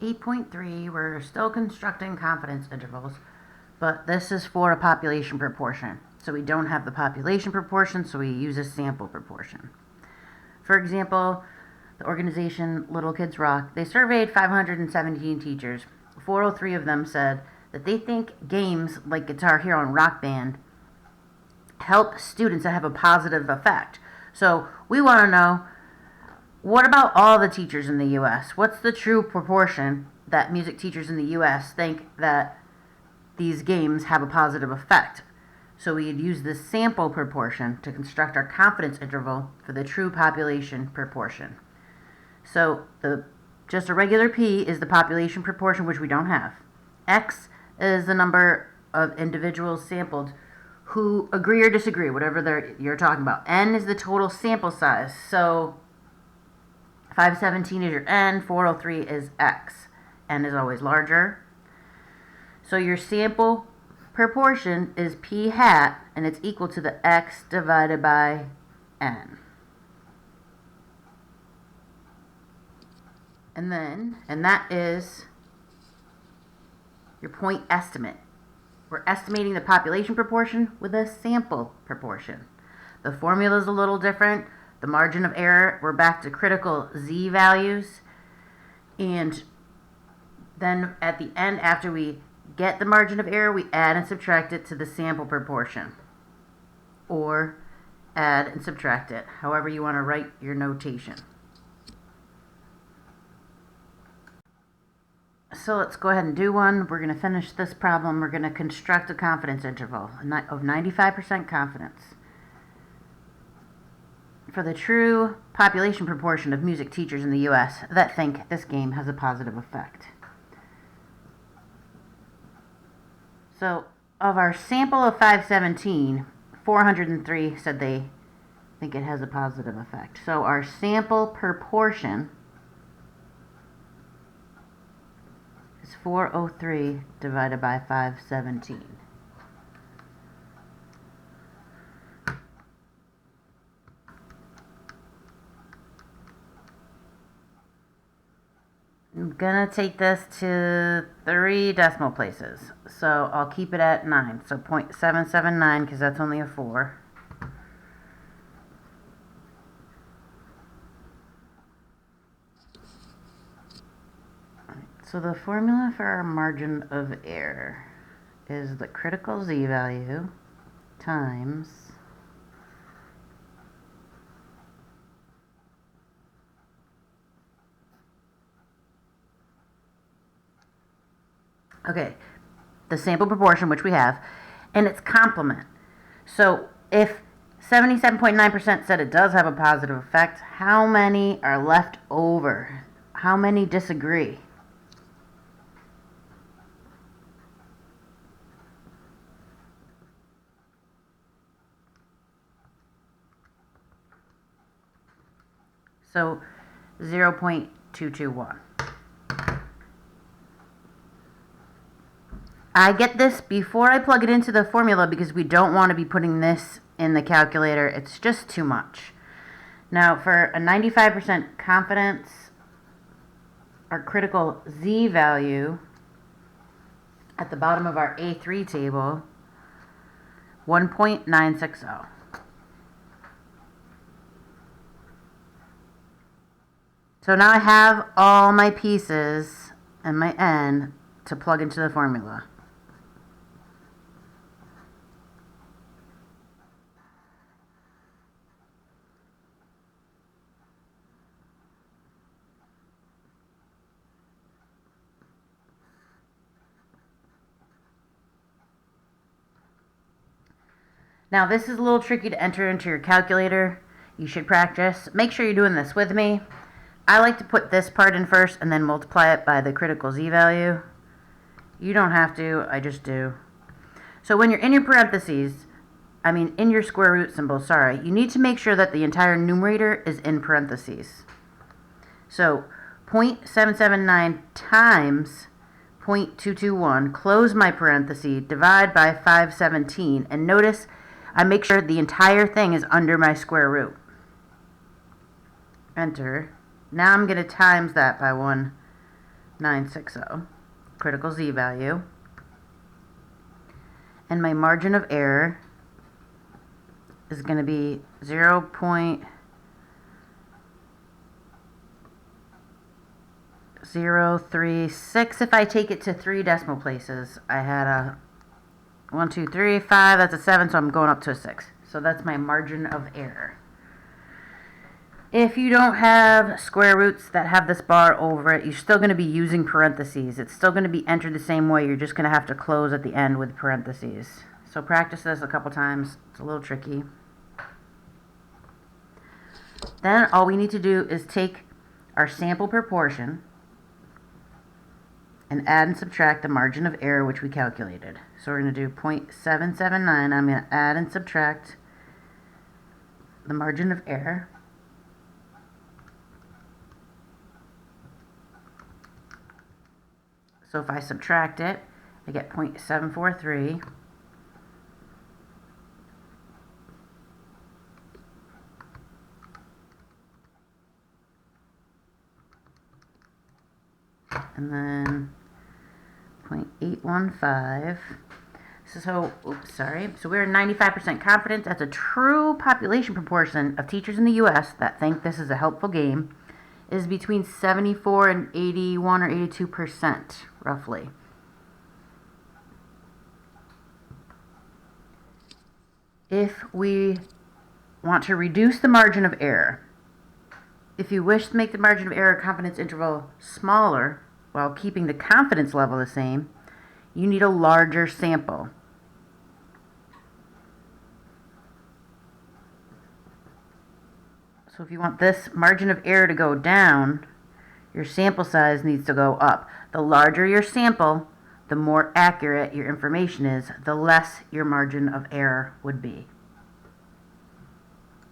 8.3, we're still constructing confidence intervals, but this is for a population proportion. So we don't have the population proportion, so we use a sample proportion. For example, the organization Little Kids Rock, they surveyed 517 teachers. 403 of them said that they think games like Guitar Hero and Rock Band help students that have a positive effect. So we want to know, what about all the teachers in the U.S.? What's the true proportion that music teachers in the U.S. think that these games have a positive effect? So we'd use this sample proportion to construct our confidence interval for the true population proportion. So just a regular P is the population proportion, which we don't have. X is the number of individuals sampled who agree or disagree, whatever you're talking about. N is the total sample size. So 517 is your N, 403 is X. N is always larger. So your sample proportion is P hat, and it's equal to the X divided by N. And that is your point estimate. We're estimating the population proportion with a sample proportion. The formula is a little different. The margin of error, we're back to critical Z values. And then at the end, after we get the margin of error, we add and subtract it to the sample proportion. Or add and subtract it, however you want to write your notation. So let's go ahead and do one. We're going to finish this problem. We're going to construct a confidence interval of 95% confidence for the true population proportion of music teachers in the U.S. that think this game has a positive effect. So of our sample of 517, 403 said they think it has a positive effect. So our sample proportion is 403 divided by 517. I'm gonna take this to 3 decimal places, so I'll keep it at 9. So 0.779, because that's only a 4. So the formula for our margin of error is the critical Z value times the sample proportion, which we have, and its complement. So if 77.9% said it does have a positive effect, how many are left over? How many disagree? So 0.221. I get this before I plug it into the formula because we don't want to be putting this in the calculator. It's just too much. Now for a 95% confidence, our critical Z value at the bottom of our A3 table, 1.960. So now I have all my pieces and my N to plug into the formula. Now this is a little tricky to enter into your calculator. You should practice. Make sure you're doing this with me. I like to put this part in first and then multiply it by the critical Z value. You don't have to, I just do. So when you're in your parentheses, in your square root symbol, you need to make sure that the entire numerator is in parentheses. So 0.779 times 0.221, close my parenthesis, divide by 517, and notice I make sure the entire thing is under my square root. Enter. Now I'm going to times that by 1 0.960 critical z-value, and my margin of error is going to be 0.036. If I take it to 3 decimal places, I had a 1, 2, 3, 5, that's a 7, so I'm going up to a 6. So that's my margin of error. If you don't have square roots that have this bar over it, you're still going to be using parentheses. It's still going to be entered the same way. You're just going to have to close at the end with parentheses. So practice this a couple times. It's a little tricky. Then all we need to do is take our sample proportion and add and subtract the margin of error which we calculated. So we're going to do 0.779. I'm going to add and subtract the margin of error. So if I subtract it, I get 0.743. And then 0.815. So we're 95% confident that's a true population proportion of teachers in the U.S. that think this is a helpful game is between 74 and 81 or 82%, roughly. If we want to reduce the margin of error, if you wish to make the margin of error confidence interval smaller while keeping the confidence level the same, you need a larger sample. So if you want this margin of error to go down, your sample size needs to go up. The larger your sample, the more accurate your information is, the less your margin of error would be.